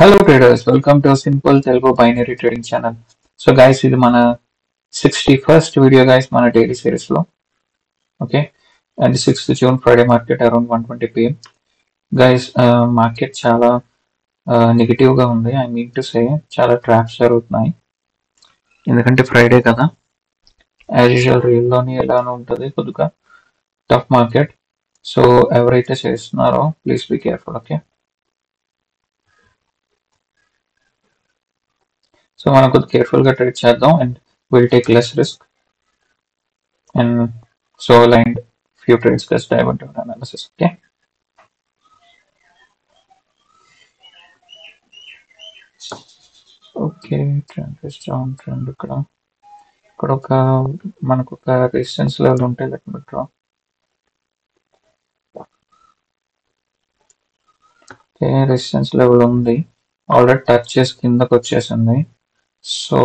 Hello traders, welcome to a simple Telugu binary trading channel. So guys, ఇది మన 61st video guys మన daily series లో. Okay, and 6th June Friday market around 1:20 p.m. Guys, market చాలా negative గా ఉంది. I mean to say చాలా traps జరుగుతున్నాయి. ఎందుకంటే ఫ్రైడే కదా, యాజ్ యూజువల్ రియల్లోని ఎలానో ఉంటుంది, కొద్దిగా టఫ్ మార్కెట్. సో ఎవరైతే చేస్తున్నారో please be careful. Okay, so మనం కొద్దిగా కేర్ఫుల్గా ట్రేడ్ చేద్దాం and will take less risk and so aligned few trades just dive into our analysis. Okay, okay, trend is down trend ఇక్కడ ఒక మనకు ఒక రెసిస్టెన్స్ లెవెల్ ఉంటే let me draw. Okay, resistance level ఉంది, ఆల్రెడీ టచ్ చేసి కిందకు వచ్చేసింది. So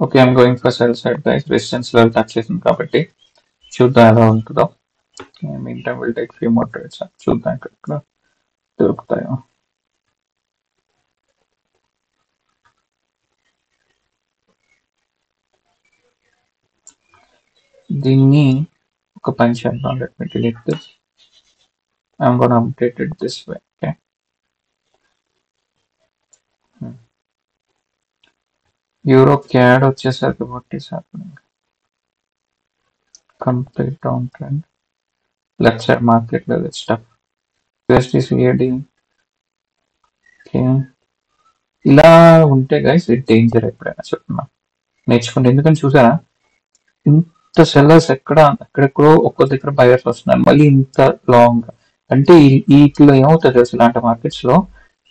okay, I'm going for sell side guys. Resistance level touch చేసింది కాబట్టి చూద్దాం ఎలా ఉంటుందో. Meantime will take few more trades. చూద్దాం ఇక్కడ దొరుకుతాయో. దీన్ని ఒక పని చేద్దాం. Let me delete this. I'm gonna update it this way. Okay, euro CAD వచ్చేసరికి what is happening? Complete down trend, left side market level stuff. USD CAD ఇలా ఉంటే గైస్ ఇది డేంజర్. ఎప్పుడైనా చెప్తున్నా నేర్చుకోండి. ఎందుకని చూసారా, ఇంత సెల్లర్స్ ఎక్కడెక్కడో ఒక్కో దగ్గర బయర్స్ వస్తున్నారు, మళ్ళీ ఇంత లాంగ్. అంటే వీటిలో ఏమవుతుంది తెలుసు, ఇలాంటి మార్కెట్స్ లో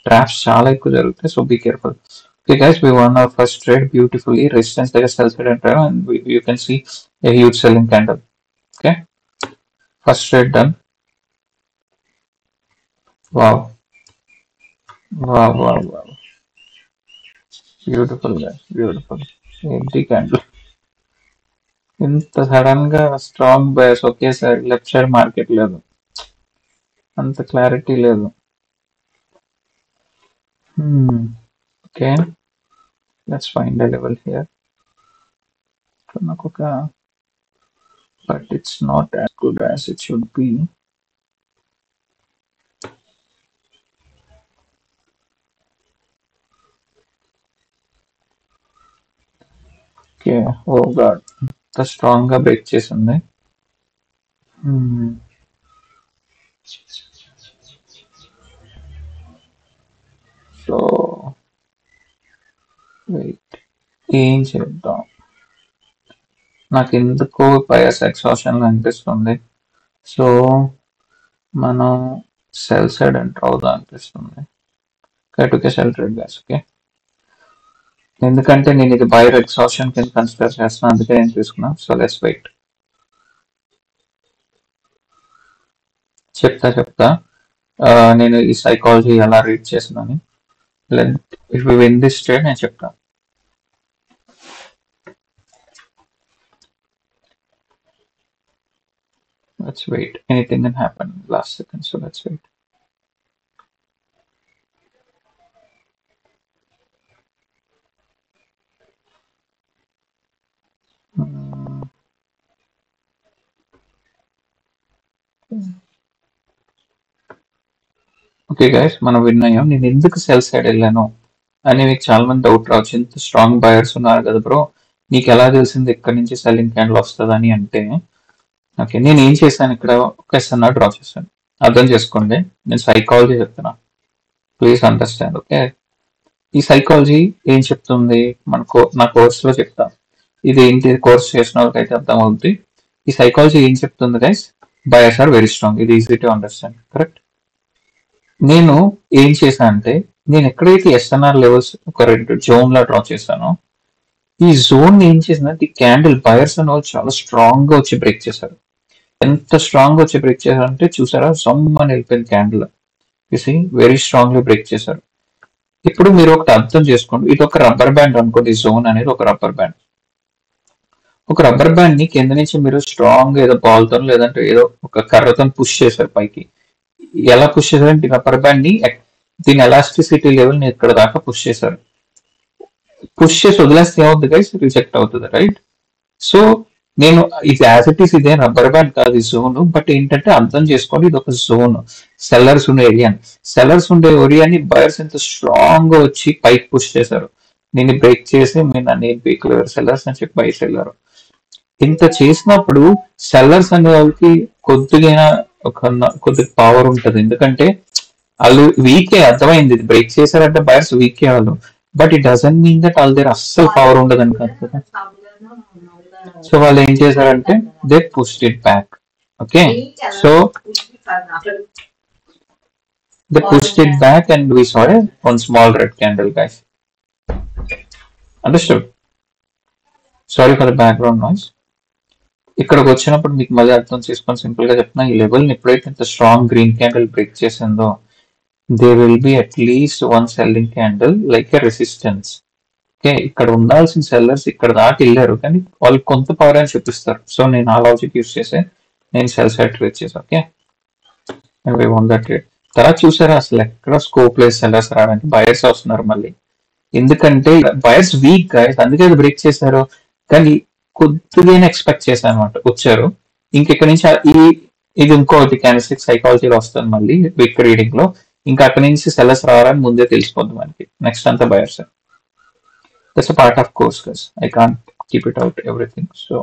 ట్రాప్స్ చాలా ఎక్కువ జరుగుతాయి. So be careful. Okay guys, we won our first trade beautifully. Resistance దగ్గర sell side enter and you can see a huge selling candle. Okay, first trade done. Wow, wow, wow, wow, beautiful guys, beautiful. Empty candle. ఇంత sudden గా strong buyers ఒకేసారి left side market లేదు, అంత clarity లేదు. Okay, let's find a level here. నాకు ఒక but it's not as good as it should be. Okay, oh god, ఇంత strong గా బ్రేక్ చేసింది. సో వెయిట్, ఏం చేద్దాం? నాకు ఎందుకో బయస్ ఎక్సాషన్ అనిపిస్తుంది. సో మనం సెల్ సైడ్ ఎంటర్ అవుదాం అనిపిస్తుంది. కరెక్ట్గా సెల్ ట్రేడ్ గ్యాస్. ఓకే, ఎందుకంటే నేను ఇది బయర్ ఎక్సాషన్ కింద కన్సిడర్ చేస్తున్నాను, అందుకే నేను తీసుకున్నాను. So let's wait. చెప్తా నేను ఈ సైకాలజీ ఎలా రీడ్ చేస్తున్నాను. If we win this trade నేను చెప్తా. Let's wait. Anything can happen last second, so let's wait. Okay guys, మనం విన్ అయ్యాం. నేను ఎందుకు సెల్ సైడ్ వెళ్ళాను అని మీకు చాలా మంది డౌట్ రావచ్చు. ఇంత స్ట్రాంగ్ బయర్స్ ఉన్నారు కదా బ్రో, నీకు ఎలా తెలిసింది ఎక్కడి నుంచి సెల్లింగ్ క్యాండిల్ వస్తుంది అని అంటే, ఓకే నేను ఏం చేశాను, ఇక్కడ ఒక ఎస్ఎన్ఆర్ డ్రా చేశాను. అర్థం చేసుకోండి, నేను సైకాలజీ చెప్తున్నా, ప్లీజ్ అండర్స్టాండ్. ఓకే, ఈ సైకాలజీ ఏం చెప్తుంది నా కోర్సులో చెప్తా. ఇది ఏంటి, కోర్స్ చేసిన వాళ్ళకైతే అర్థమవుతుంది. ఈ సైకాలజీ ఏం చెప్తుంది guys, buyers are very strong. ఇది ఈజీ టు అండర్స్టాండ్, కరెక్ట్? నేను ఏం చేశాను అంటే, నేను ఎక్కడైతే ఎస్ఎన్ఆర్ లెవెల్స్ ఒక 2 జోన్ లా డ్రా చేశానో, ఈ జోన్ ఏం చేసిందంటే ఈ క్యాండిల్ బయర్స్ అనే వాళ్ళు చాలా స్ట్రాంగ్ గా వచ్చి బ్రేక్ చేశారు. ఎంత స్ట్రాంగ్ గా వచ్చి బ్రేక్ చేశారంటే చూసారా, సమ్మని వెళ్ళిపోయింది క్యాండిల్. చూసి వెరీ స్ట్రాంగ్లీ బ్రేక్ చేశారు. ఇప్పుడు మీరు ఒకటి అర్థం చేసుకోండి, ఇది ఒక రబ్బర్ బ్యాండ్ అనుకోండి. జోన్ అనేది ఒక రబ్బర్ బ్యాండ్. ఒక రబ్బర్ బ్యాండ్ ని కింద నుంచి మీరు స్ట్రాంగ్ ఏదో బాల్ తో లేదంటే ఏదో ఒక కర్రతో పుష్ చేశారు పైకి. ఎలా పుష్ చేశారంటే రబ్బర్ బ్యాండ్ ని దీని ఎలాస్టిసిటీ లెవెల్ ని ఇక్కడ దాకా పుష్ చేశారు. పుష్ చేసి వదిలేస్తే ఏమవుతుంది గైస్, రిజెక్ట్ అవుతుంది, రైట్? సో నేను ఇది యాజ్ ఇట్ ఈస్ ఇదే రబ్బర్ బ్యాండ్ కాదు ఈ జోన్, బట్ ఏంటంటే అర్థం చేసుకోండి ఇది ఒక జోన్, సెల్లర్స్ ఉండే ఏరియా. సెల్లర్స్ ఉండే ఏరియాని బయర్స్ ఎంత స్ట్రాంగ్ గా వచ్చి పైకి పుష్ చేశారు. నేను బ్రేక్ చేసి మీరు నన్ను బీక్లేరు సెల్లర్స్ అని చెప్పి బయట వెళ్ళారు. ఇంత చేసినప్పుడు సెల్లర్స్ అనే వాళ్ళకి కొద్దిగా కొద్దిగా పవర్ ఉంటది, ఎందుకంటే వాళ్ళు వీకే, అర్థమైంది ఇది బ్రేక్ చేశారంటే బయర్స్ వీకే వాళ్ళు, but it doesn't mean that వాళ్ళ దగ్గర అస్సలు పవర్ ఉండదు అని కాదు కదా. సో వాళ్ళు ఏం చేశారంటే they pushed it back. Okay, so they pushed it back and we saw one small red candle, guys. Understood? Sorry for the background noise. ఇక్కడికి వచ్చినప్పుడు మీకు మళ్ళీ అర్థం చేసుకొని సింపుల్ గా చెప్తున్నా, ఈ లెవెల్ ని ఎప్పుడైతే ఇంత స్ట్రాంగ్ గ్రీన్ క్యాండిల్ బ్రేక్ చేసిందో they will be at least one selling candle like a resistance. Okay, ఇక్కడ ఉండాల్సిన సెల్లర్స్ ఇక్కడ దాకా వెళ్ళారు, కానీ వాళ్ళు కొంత పవర్ అని చూపిస్తారు. సో నేను ఆ లాజిక్ యూస్ చేసే నేను సెల్ సైడ్ ట్రేడ్ చేశాను. Okay, and one that trade తర్వాత చూసారా అసలు ఎక్కడ స్కోప్ లేదు సెల్లర్స్ రావడానికి, బయర్స్ వస్తున్నారు మళ్ళీ, ఎందుకంటే బయర్స్ వీక్ గాయస్, అందుకే అది బ్రేక్ చేశారు. కానీ కొద్దిగా ఎక్స్పెక్ట్ చేశాను అనమాట, వచ్చారు. ఇంకెక్కడి నుంచి ఇది ఇంకోటి క్యాండిల్స్టిక్ సైకాలజీలో వస్తుంది మళ్ళీ వీక్ రీడింగ్ లో, ఇంకా అక్కడి నుంచి సెల్లర్స్ రావాలని ముందే తెలిసిపోద్ది మనకి. నెక్స్ట్ అంతా buyers. That's a part of course, guys. I can't keep it out everything. So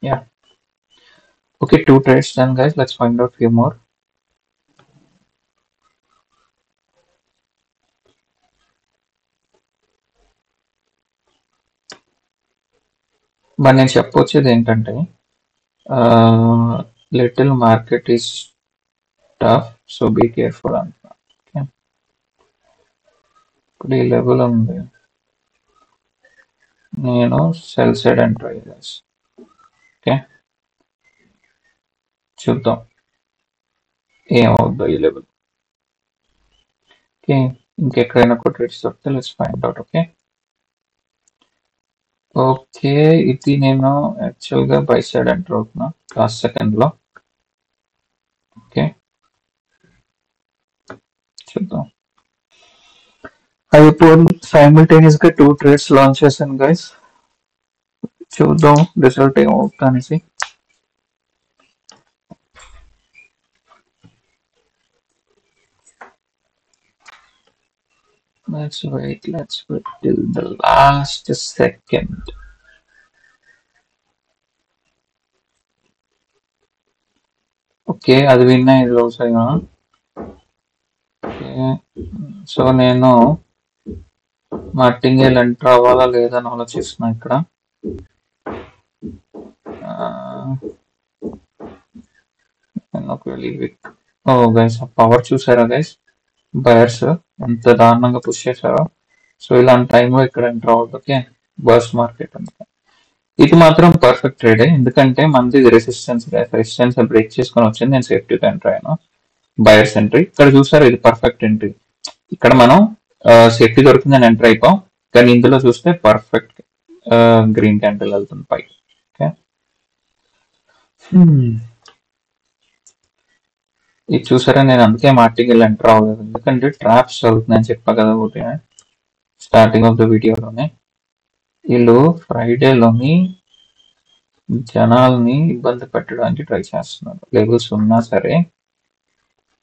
yeah. Okay, 2 trades done, guys. Let's find out few more. But నేను చెప్పొచ్చేది ఏంటంటే little market is tough, so be careful అంట. Okay, ఇప్పుడు ఈ level ఉంది, నేను sell side enter అయ్యా. Okay, చూద్దాం ఏమవుద్దో ఈ లెవెల్. ఓకే, ఇంకెక్కడైనా ఒక ట్రేడ్స్ దొరికితే let's find out. Okay okay, ఇది నేను యాక్చువల్ గా బై సైడ్ ఎంటర్ అవుతున్నా లాస్ట్ సెకండ్ లో. ఓకే, చూద్దాం. ఇప్పుడు సైమిల్టేనియస్ గా 2 ట్రేడ్స్ లాంచ్ చేశాను గైస్, చూద్దాం రిజల్ట్ ఏమవుతుంది అనేసి. Let's wait till the last second. Okay, అది విన్నా ఇది లాస్ అయినా. ఓకే, సో నేను మార్టింగేల్ ఎంటర్ అవ్వాలా లేదా అని ఆలోచిస్తున్నా ఇక్కడ. ఓ గైస్, పవర్ చూసారా గైస్, బయర్స్ ఎంత దారుణంగా పుష్ చేశారో. సో ఇలాంటి టైంలో ఇక్కడ ఎంటర్ అవ్వద్దు. ఓకే, బర్స్ట్ మార్కెట్ అంతా ఇది మాత్రం పర్ఫెక్ట్ ట్రేడే, ఎందుకంటే మనది రెసిస్టెన్స్ బ్రేక్ చేసుకొని వచ్చింది, నేను సేఫ్టీతో ఎంటర్ అయ్యాను. బయర్స్ ఎంట్రీ ఇక్కడ చూసారు, ఇది పర్ఫెక్ట్ ఎంట్రీ. ఇక్కడ మనం సేఫ్టీ దొరికిందని ఎంటర్ అయిపోం, కానీ ఇందులో చూస్తే పర్ఫెక్ట్ గ్రీన్ క్యాండిల్ వెళ్తుంది పై. ఓకే, ఇది చూసారా, నేను అందుకే మార్టింగల్ ఎంటర్ అవ్వలేదు, ఎందుకంటే ట్రాప్స్ అవుతుందని చెప్పా కదా ఒకటి స్టార్టింగ్ ఆఫ్ ద వీడియోలోనే. వీళ్ళు ఫ్రైడేలోని జనాల్ని ఇబ్బంది పెట్టడానికి ట్రై చేస్తున్నారు, లెవెల్స్ ఉన్నా సరే.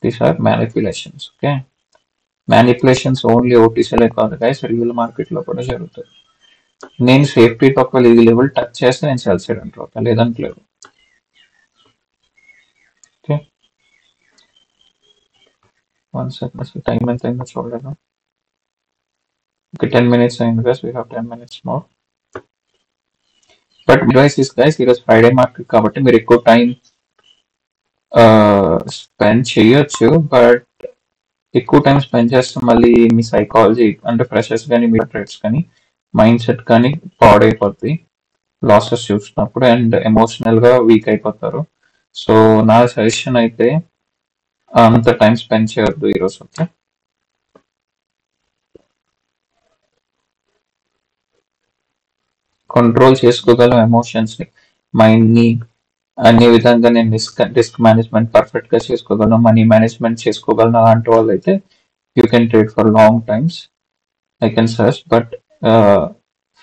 These are manipulations. Okay, manipulations only ఓటీసీలే కాదు గైస్, రియల్ మార్కెట్ లో కూడా జరుగుతాయి. నేను సేఫ్టీతో ఒకవేళ ఈ లెవెల్ టచ్ చేస్తే నేను సెల్ సైడ్ ఎంటర్ అవుతాను, లేదంటే లేదు. ఓకే, 1 second, అసలు టైం ఎంత అయిందో చూడలేదు. ఓకే, 10 minutes అయింది guys, we have 10 minutes more. But advice is guys, ఈరోజు ఫ్రైడే మార్కెట్ కాబట్టి మీరు ఎక్కువ టైం స్పెండ్ చేయొచ్చు, బట్ ఎక్కువ టైం స్పెండ్ చేస్తే మళ్ళీ మీ సైకాలజీ అంటే ఫ్రెషర్స్ కానీ మీ ట్రేడ్స్ కానీ మైండ్ సెట్ కానీ పాడైపోద్ది లాసెస్ చూసినప్పుడు, అండ్ ఎమోషనల్ గా వీక్ అయిపోతారు. సో నా సజెషన్ అయితే అంత టైం స్పెండ్ చేయొద్దు ఈరోజు. ఓకే, కంట్రోల్ చేసుకోగలం ఎమోషన్స్ని, మైండ్ని. అన్ని విధంగా నేను రిస్క్ మేనేజ్మెంట్ పర్ఫెక్ట్గా చేసుకోగలను, మనీ మేనేజ్మెంట్ చేసుకోగలను అలాంటి వాళ్ళు అయితే you can trade for long times. I can suggest. But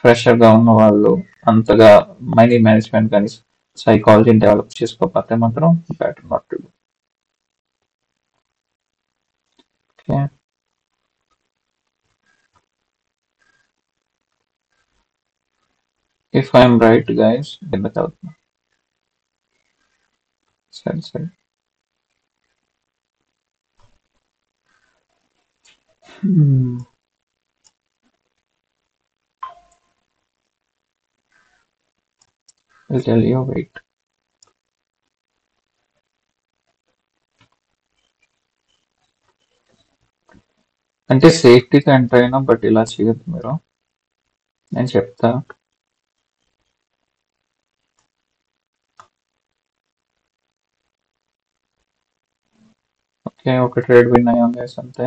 ఫ్రెషర్గా ఉన్న వాళ్ళు అంతగా మనీ మేనేజ్మెంట్ కానీ సైకాలజీని డెవలప్ చేసుకోకపోతే మాత్రం better not to. Okay, if I'm right guys ఎందుకు అవుతుంది. సరే సరే. I'll tell you, wait. అంటే సేఫ్టీకి ఎంటర్ అయినా బట్ ఇలా చేయొద్దు మీరు, నేను చెప్తా. ఓకే, ఒక ట్రేడ్ విన్ అయ్యాం గైస్ అంతే.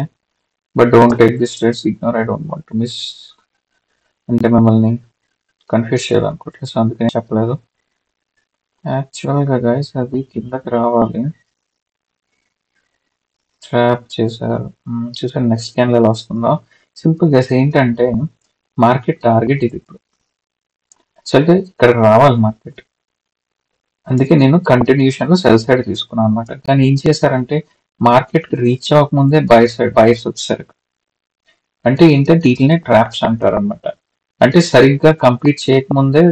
But don't take this trades ignore. I don't want to miss, అంటే మిమ్మల్ని కన్ఫ్యూజ్ చేయాలనుకోవట్లేదు, సో అందుకని చెప్పలేదు. యాక్చువల్గా గైస్ అది కిందకి రావాలి, ట్రాప్ చేశారు. చూసారు నెక్స్ట్ క్యాండిల్ ఎలా వస్తుందో. సింపుల్ గైస్ ఏంటంటే మార్కెట్ టార్గెట్ ఇది ఇప్పుడు. యాక్చువల్గా ఇక్కడ రావాలి మార్కెట్, అందుకే నేను కంటిన్యూషన్ లో సెల్ సైడ్ తీసుకున్నాను అనమాట. కానీ ఏం చేశారంటే మార్కెట్ కి రీచ్ అవ్వకముందే బయర్స్ వచ్చారు. అంటే ఏంటంటే వీటినే ట్రాప్స్ అంటారు అనమాట. అంటే సరిగ్గా కంప్లీట్ చేయకముందే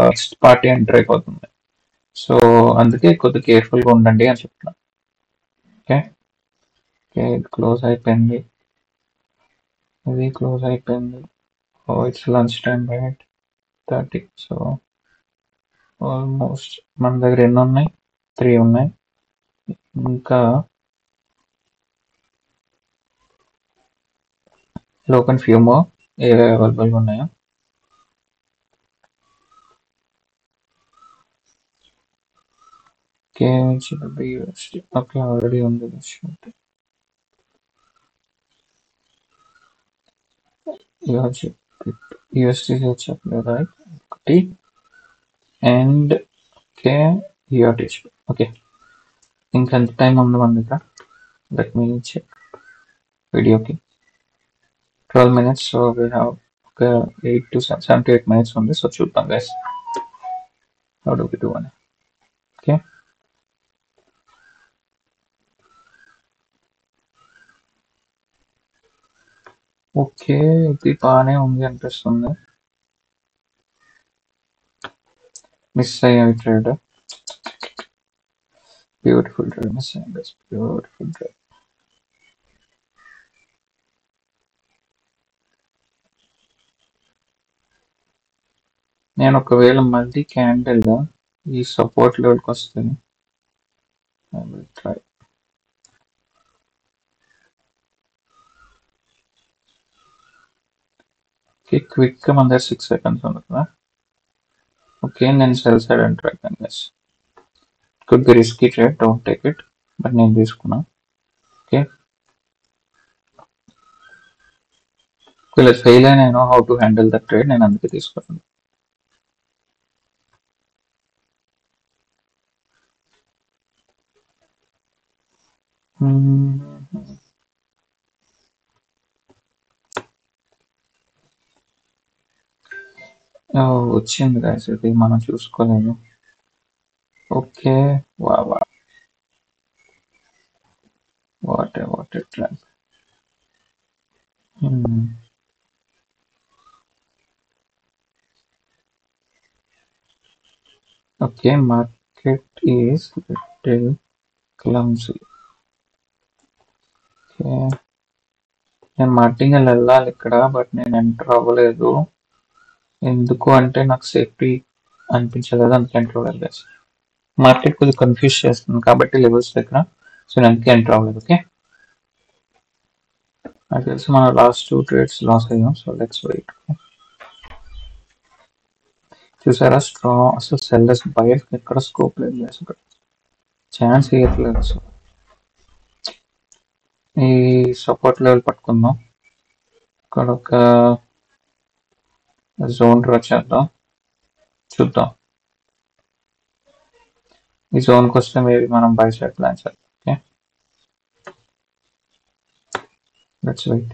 నెక్స్ట్ పార్టీ ఎంటర్ అయిపోతుంది. సో అందుకే కొద్దిగా కేర్ఫుల్ గా ఉండండి అని చెప్తున్నా. ఓకే ఓకే, క్లోజ్ అయిపోయింది, ఇది క్లోజ్ అయిపోయింది. Oh it's lunch time right 30. So almost మన దగ్గర ఎన్ని ఉన్నాయి, 3 ఉన్నాయి. ఇంకా ఓపెన్ ఫ్యూ మోర్ ఏవే అవైలబుల్గా ఉన్నాయో. ఓకే యూఎస్డి, ఓకే ఆల్రెడీ ఉంది యూఎస్డి చెప్పలేదు రైట్ ఒకటి. And okay URTH. ఓకే, ఇంకెంత టైం ఉంది మన దగ్గర, లెట్ మీ చెక్ వీడియోకి. 12 minutes. సో వీ హ్యావ్ ఒక 8 to 7 to 8 minutes ఉంది. సో చూద్దాం guys how do we do అని. ఓకే ఓకే, ఇది బాగానే ఉంది అనిపిస్తుంది. మిస్ అయ్యాయి ట్రేడ్, బ్యూటిఫుల్ ట్రేడ్ మిస్ అయ్యాం గైస్, బ్యూటిఫుల్ ట్రేడ్. నేను ఒకవేళ మళ్ళీ క్యాండిల్ ఈ సపోర్ట్ లెవెల్కి వస్తే ఐ విల్ ట్రై. క్విక్ మన దగ్గర 6 seconds ఉంది కదా. ఓకే నేను సెల్ సైడ్ ఎంటర్ అయిపోయాను guys. Could be risky trade, don't take it, but నేను తీసుకున్నా. ఓకే ఒకవేళ ఫెయిల్ అయినా నేను how to handle the trade, నేను అందుకే తీసుకున్నాను. వచ్చింది గైస్, ఇది మనం చూసుకోలేదు. ఓకే వా వా what trap. Okay market is little clumsy. Okay నేను మార్టింగ్ వెళ్ళాలి ఇక్కడ, బట్ నేను ఎంటర్ అవ్వలేదు. ఎందుకు అంటే నాకు సేఫ్టీ అనిపించలేదు, అందుకే ఎంటర్ అవ్వలేదు గైస్. మార్కెట్ కొద్దిగా కన్ఫ్యూజ్ చేస్తుంది కాబట్టి లెవెల్స్ దగ్గర, సో నేను అందుకే ఎంటర్ అవ్వలేదు. ఓకే నాకు తెలిసి మన లాస్ట్ 2 ట్రేడ్స్ లాస్ అయ్యాం. So let's wait. చూసారా స్ట్రాంగ్ అసలు సెల్లర్స్ బయర్స్ ఎక్కడ స్కోప్ లేదు అసలు, ఛాన్స్ ఇవ్వట్లేదు అసలు. ఈ సపోర్ట్ లెవెల్ పట్టుకుందాం. ఇక్కడ ఒక జోన్ డ్రా చేద్దాం, చూద్దాం. ఈ జోన్కి వస్తే మేబీ మనం బై సైడ్ ప్లాన్ చేద్దాం. Okay, let's wait.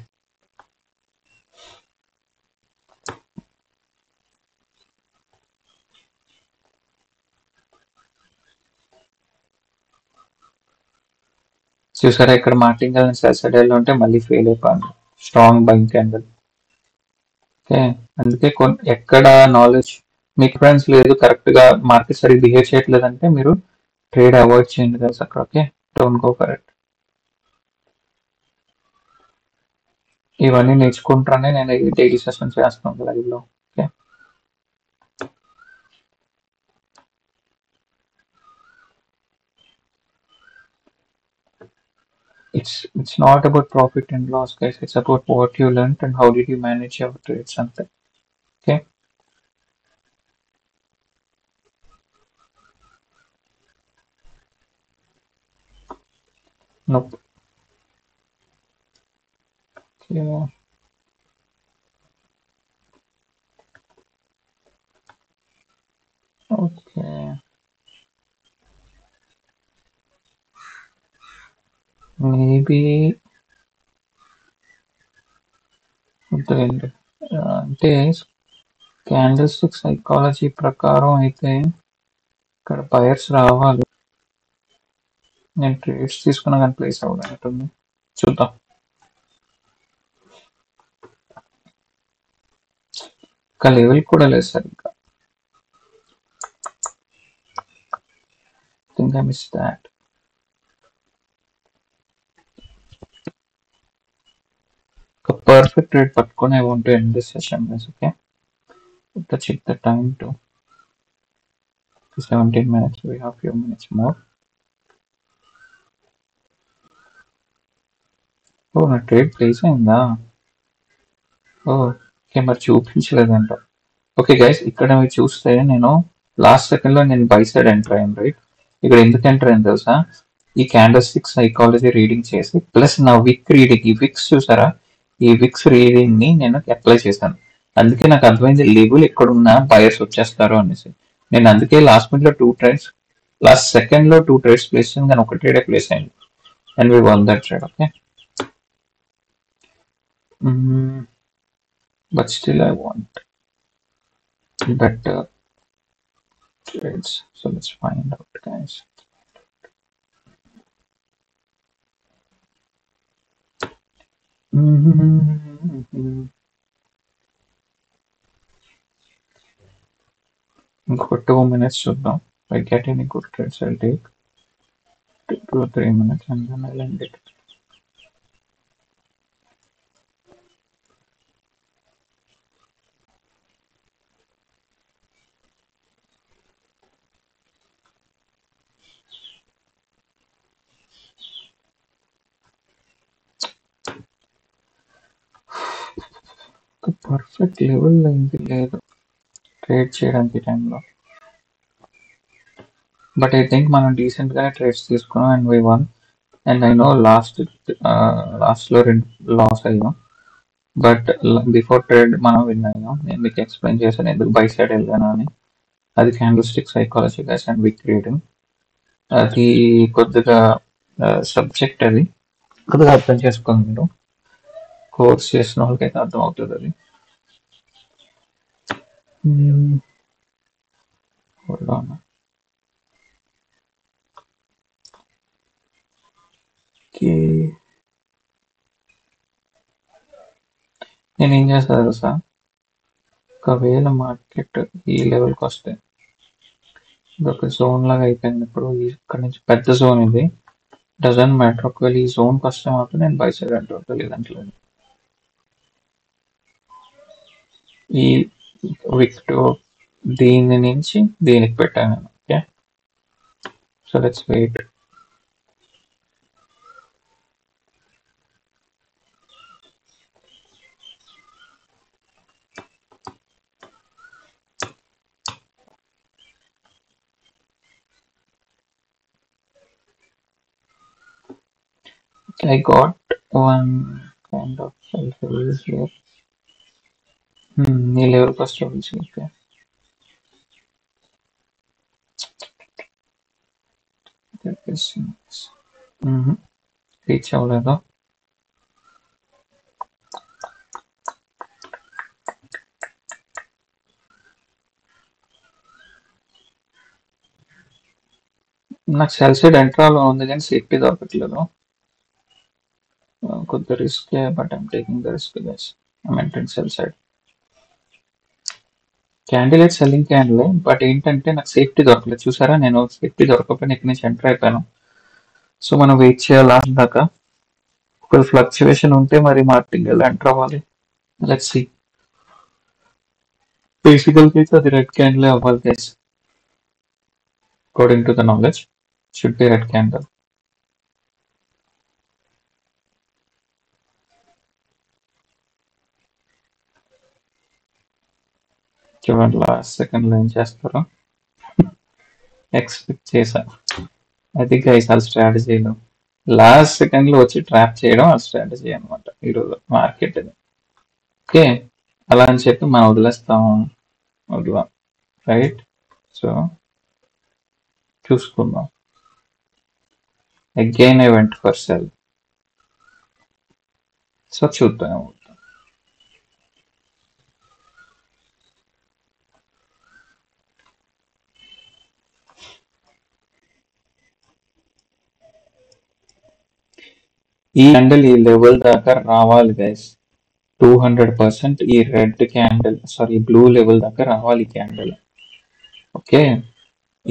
చూసారా ఇక్కడ మార్టింగ్ సెల్ ఉంటే మళ్ళీ ఫెయిల్ అయిపోయింది. Strong buying candle. ఓకే, అందుకే ఎక్కడ నాలెడ్జ్ మీకు ఫ్రెండ్స్ లేదు, కరెక్ట్ గా మార్కెట్ సరిగ్గా బిహేవ్ చేయట్లేదంటే మీరు ట్రేడ్ అవాయిడ్ చేయండి కదా అక్కడ. Okay, don't go for it. ఇవన్నీ నేర్చుకుంటానే నేను డైలీ సెషన్ చేస్తున్నాను లైవ్ లో. Okay, it's not about profit and loss, guys. It's about what you learned and how did you manage your trades అంతే. Okay, నోప్. Okay, maybe వద్దులేండి. అంటే candle stick psychology ప్రకారం అయితే ఇక్కడ బయర్స్ రావాలి. నేను ట్రేడ్స్ తీసుకున్నా కానీ ప్లేస్ అవ్వడానికి చూద్దాం. ఇంకా లెవెల్ కూడా లేదు సార్. ఇంకా థింక్ ఐ మిస్ దాట్. ఒక పర్ఫెక్ట్ రేట్ పట్టుకొని I want to end this session guys. Okay, check the time to 17 minutes. We have few minutes more. Oh, నా ట్రేడ్ ప్లేస్ అయిందా? ఓకే, మరి చూపించలేదంట. ఓకే గైస్, ఇక్కడ మీరు చూస్తే నేను లాస్ట్ సెకండ్ లో నేను బై సైడ్ ఎంటర్ అయ్యాను, రైట్? ఇక్కడ ఎందుకు ఎంటర్ అయింది తెలుసా? ఈ క్యాండల్ స్టిక్ సైకాలజీ రీడింగ్ చేసి ప్లస్ నా విక్ రీడింగ్, ఈ విక్స్ చూసారా, ఈ విక్స్ రీడింగ్ ని నేను అప్లై చేశాను. అందుకే నాకు అర్థమైంది లెవెల్ ఎక్కడున్నా బయర్స్ వచ్చేస్తారు అనేసి. నేను అందుకే లాస్ట్ మినిట్ లో 2 ట్రేడ్స్, లాస్ట్ సెకండ్ లో 2 ట్రేడ్స్ ప్లేస్ చేసి నేను ఒక ట్రేడే ప్లేస్ అయింది. And V one that trade. Okay, but still I want better trades. So let's find out, guys. ఇంకొక 2 minutes చూద్దాం. If I get any good trades, I'll take 2 or 3 minutes and then I'll end it. Perfect level అయింది లేదు trade చేయడానికి టైంలో. But I think మనం decent గానే trades తీసుకున్నాం and we one. And I know last లో 2 loss అయ్యాం, but before trade మనం విన్ అయ్యాం. నేను మీకు ఎక్స్ప్లెయిన్ చేశాను ఎందుకు బై సైడ్ వెళ్ళాను అని. అది candle stick psychology guys and విక్ రీడింగ్. అది కొద్దిగా సబ్జెక్ట్, అది కొద్దిగా అర్థం చేసుకోండి మీరు. కోర్స్ చేసిన వాళ్ళకైతే అర్థం అవుతుంది అది. Hold on. Okay. నేను ఏం చేస్తా తెలుసా, ఒకవేళ మార్కెట్ ఈ లెవెల్కి వస్తే ఇదొక జోన్ లాగా అయిపోయింది. ఇప్పుడు ఇక్కడ నుంచి పెద్ద జోన్ ఇది, డజంట్ మ్యాటర్. ఒకవేళ ఈ జోన్కి వస్తే మాత్రం నేను బై సైడ్ అంటే లేదంటే లేదు. ఈ విక్ట్ దీని నుంచి దీనికి పెట్టాను నేను. Okay, so let's wait. I got one kind of self-release here. నీ లెవెల్ ఫస్ట్ నుంచి ఓకే. రీచ్ అవ్వలేదు. నాకు సెల్ సైడ్ ఎంట్రాలో ఉంది కానీ సేఫ్టీ దొరకట్లేదు. కొద్ది risk but I'm taking the risk guys. I'm entering cell side. Candidate selling candle but ఏంటంటే నాకు సేఫ్టీ దొరకలేదు. చూసారా, నేను సేఫ్టీ దొరకకపోయినా ఇక్కడ నుంచి ఎంటర్ అయిపోయాను. సో మనం వెయిట్ చేయాలి లాస్ట్ దాకా. ఒక ఫ్లక్చువేషన్ ఉంటే మరి మార్కెటింగ్ ఎలా ఎంటర్ అవ్వాలి. Let's see. బేసికల్ అయితే అది రెడ్ క్యాండిల్ అవ్వాలి guys. According to the knowledge should be red candle. చూడండి లాస్ట్ సెకండ్ లో ఏం చేస్తారో ఎక్స్పెక్ట్ చేశా. అది గైస్ వాళ్ళ స్ట్రాటజీలో లాస్ట్ సెకండ్ లో వచ్చి ట్రాప్ చేయడం ఆ స్ట్రాటజీ అనమాట ఈరోజు మార్కెట్ అది. ఓకే, అలా అని చెప్పి మనం వదిలేస్తాం, వదిలాం, రైట్? సో చూసుకుందాం. Again I went for cell. So చూద్దాం. ఈ క్యాండిల్ ఈ లెవెల్ దాకా రావాలి గైస్. 200% ఈ red candle sorry blue level దాకా రావాలి క్యాండిల్. ఓకే,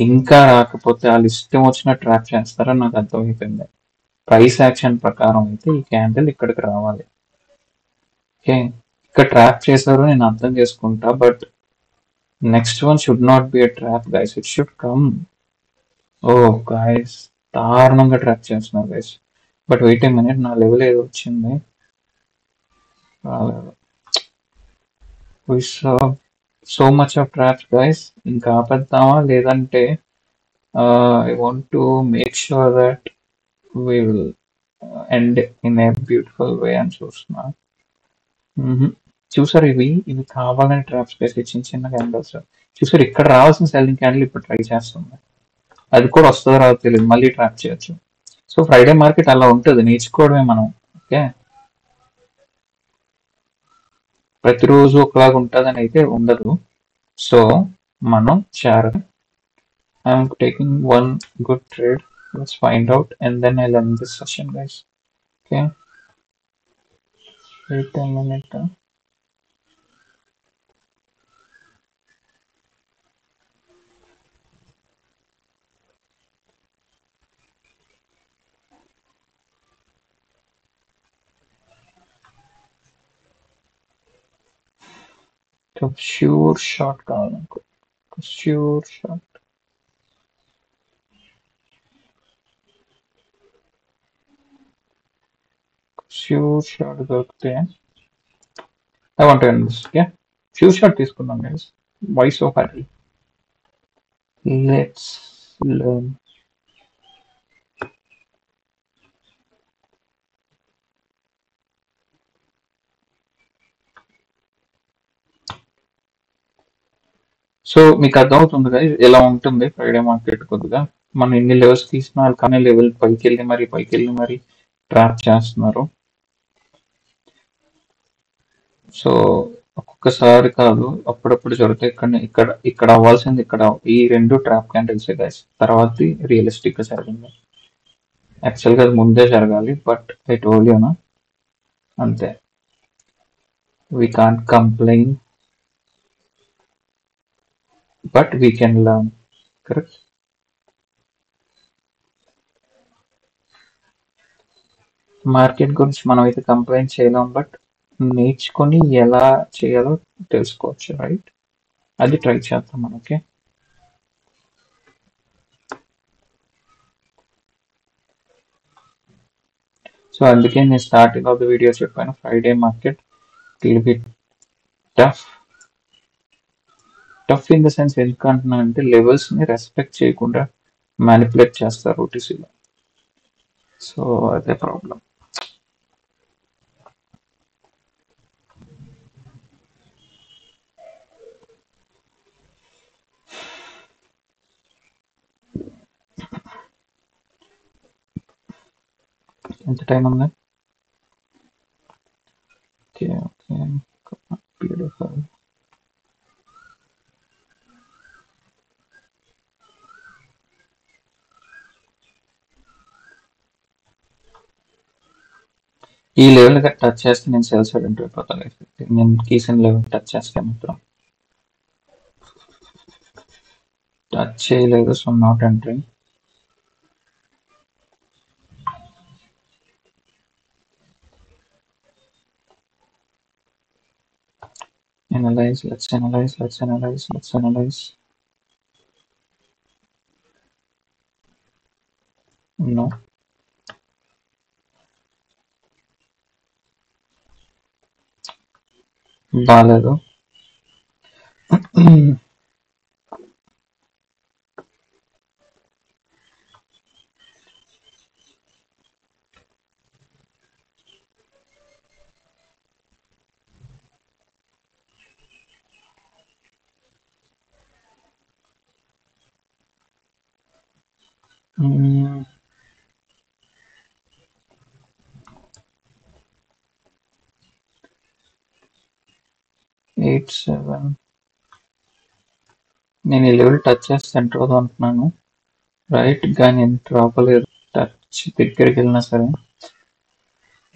ఇంకా రాకపోతే వాళ్ళు ఇష్టం వచ్చిన ట్రాప్ చేస్తారని నాకు అర్థమైపోయింది. ప్రైస్ యాక్షన్ ప్రకారం అయితే ఈ క్యాండిల్ ఇక్కడికి రావాలి. ఓకే, ఇక్కడ ట్రాప్ చేశారు నేను అర్థం చేసుకుంటా, but next one should not be a trap guys, it should come. Oh guys, దారుణంగా ట్రాప్ చేస్తున్నారు guys. But wait a minute, నా లెవెల్ ఏదో వచ్చింది. రాలేదు. So much of traps guys. ఇంకా ఆపేద్దామా లేదంటే I want to make sure that we will end in a beautiful way అని చూస్తున్నా. చూసారు, ఇవి ఇవి కావాలని ట్రాప్స్ వేసి చిన్న చిన్న క్యాండిల్స్. చూసారు, ఇక్కడ రావాల్సిన సెల్లింగ్ క్యాండిల్ ఇప్పుడు ట్రై చేస్తుంది. అది కూడా వస్తుందో రాదో తెలియదు, మళ్ళీ ట్రాప్ చేయొచ్చు. సో ఫ్రైడే మార్కెట్ అలా ఉంటుంది, నేర్చుకోవడమే మనం. ఓకే, ప్రతిరోజు ఒకలాగా ఉంటుందని అయితే ఉండదు. సో మనం I'm taking one good trade. Let's find out and then I'll end this session, guys. Okay, wait a minute. So sure shot కావాలనుకో, sure shot. Sure shot దొరికితే I want to end this. Okay, sure shot తీసుకుందాం guys. Why so hurry? Let's learn. So మీకు అర్థమవుతుంది కదా ఎలా ఉంటుంది Friday market. కొద్దిగా మనం ఎన్ని లెవెల్స్ తీసినా కానీ లెవెల్ పైకి వెళ్ళి మరి ట్రాప్ చేస్తున్నారు. సో ఒక్కొక్కసారి కాదు, అప్పుడప్పుడు జరుగుతాయి. ఇక్కడ ఇక్కడ అవ్వాల్సింది ఇక్కడ ఈ రెండు ట్రాప్ క్యాండిల్స్ గైస్. తర్వాత రియలిస్టిక్ గా జరిగింది. యాక్చువల్ గా అది ముందే జరగాలి, బట్ ఐ టోల్డ్ యూ నా, అంతే. We can't complain, but we can learn. Correct. Market గురించి మనం అయితే కంప్లైంట్ చేయలేం, బట్ నేర్చుకొని ఎలా చేయాలో తెలుసుకోవచ్చు, రైట్? అది ట్రై చేద్దాం మనం. ఓకే, సో అందుకే నేను స్టార్టింగ్ ఆఫ్ ద వీడియో చెప్పాను, Friday market will be tough. Tough in the sense ఎందుకంటున్నా అంటే లెవెల్స్ ని రెస్పెక్ట్ చేయకుండా మ్యానిపులేట్ చేస్తారు ఓటీసీలో. సో అదే ప్రాబ్లం. ఎంత టైం ఉంది? Okay okay beautiful. ఈ లెవెల్ టచ్ చేస్తే నేను సెల్ సైడ్ ఎంటర్ అయిపోతాను. నేను కీసన్ లెవెల్ టచ్ చేస్తే మాత్రం టచ్ చేయలేదు, so not entering. Analyze, let's analyze, let's analyze, let's analyze. No. బాలేదు. Mm, 8-7. నేను ఈ లెవెల్ టచ్ చేస్తే ఎంటర్ అవుదాం అనుకున్నాను, రైట్, కానీ ఎంటర్ అవ్వలేదు. టచ్ దగ్గరికి వెళ్ళినా సరే,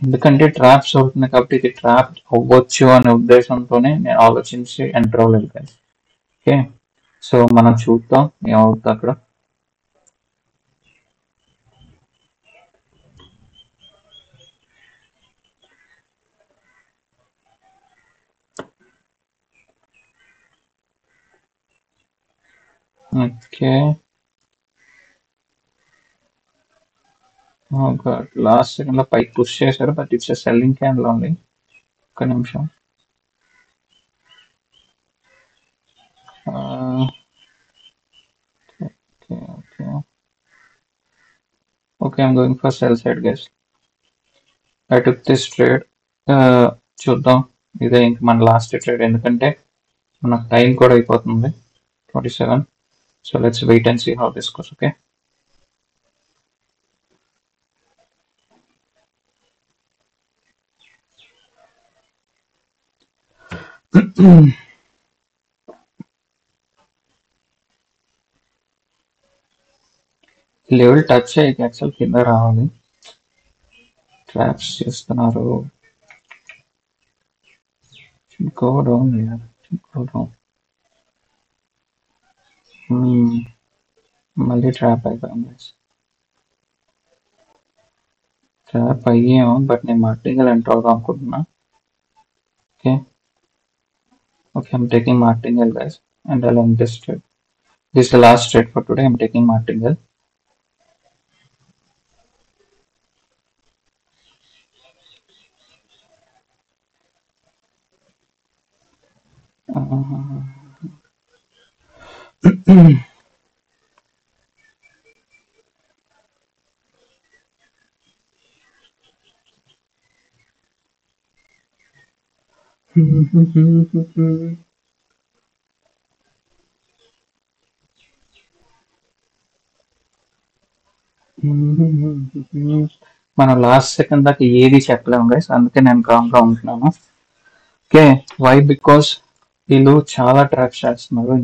ఎందుకంటే ట్రాప్స్ అవుతుంది కాబట్టి ఇది ట్రాప్ అవ్వచ్చు అనే ఉద్దేశంతోనే నేను ఆలోచించి ఎంటర్ అవ్వలేదు కదా. ఓకే, సో మనం చూద్దాం ఏమవుతుంది అక్కడ. ఓకే, లాస్ట్ సెకండ్ లో పైకి పుష్ చేశారు, but it's selling candle only. ఒక్క నిమిషం. Okay okay okay, I'm going for sell side guys. I took this trade. చూద్దాం, ఇదే ఇంక మన లాస్ట్ ట్రేడ్, ఎందుకంటే మనకు టైం కూడా అయిపోతుంది 27. So let's wait and see how this goes. Okay, level touch అయ్యి యాక్చువల్ కింద రావాలి. ట్రాప్స్ చేస్తున్నారు. Go down here. Go down. మళ్ళీ ట్రాప్ అయిపోయాం గైస్. ట్రాప్ అయ్యాము, బట్ నేను మార్టింగల్ ఎంటర్ అవుదాం అనుకుంటున్నా. Okay okay, I'm taking martingale guys and I'll end this trade. This is the last trade for today. I'm taking martingale. మనం last second దాకా ఏది చెప్పలేము గైస్, అందుకే నేను కామ్ గా ఉంటున్నాను. Okay, why? బికాస్ వీళ్ళు చాలా ట్రాప్స్ చేస్తున్నారు,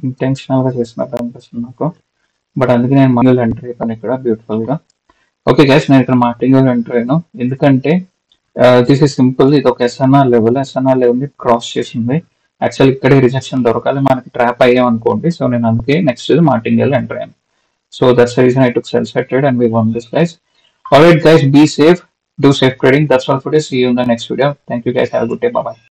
ఇంటెన్షనల్ గా చేస్తున్నారు అనిపిస్తుంది నాకు. బట్ అందుకే నేను మార్టింగల్ ఎంటర్ అయిపోయాను ఇక్కడ బ్యూటిఫుల్ గా. ఓకే గైస్, నేను ఇక్కడ మార్టింగల్ ఎంటర్ అయ్యాను ఎందుకంటే దిస్ ఇస్ సింపుల్. ఇది ఒక ఎస్ఎన్ఆర్ లెవెల్ క్రాస్ చేసింది. యాక్చువల్ ఇక్కడే రిజెక్షన్ దొరకాలి, మనకి ట్రాప్ అయ్యాం అనుకోండి. సో నేను అందుకే నెక్స్ట్ మార్టింగల్ ఎంటర్ అయ్యాను. So that's the reason I took sell side trade and we won this, guys. Alright guys, be safe, do safe trading. That's all for today. See you in the next video. Thank you guys. Have a good day. Bye bye.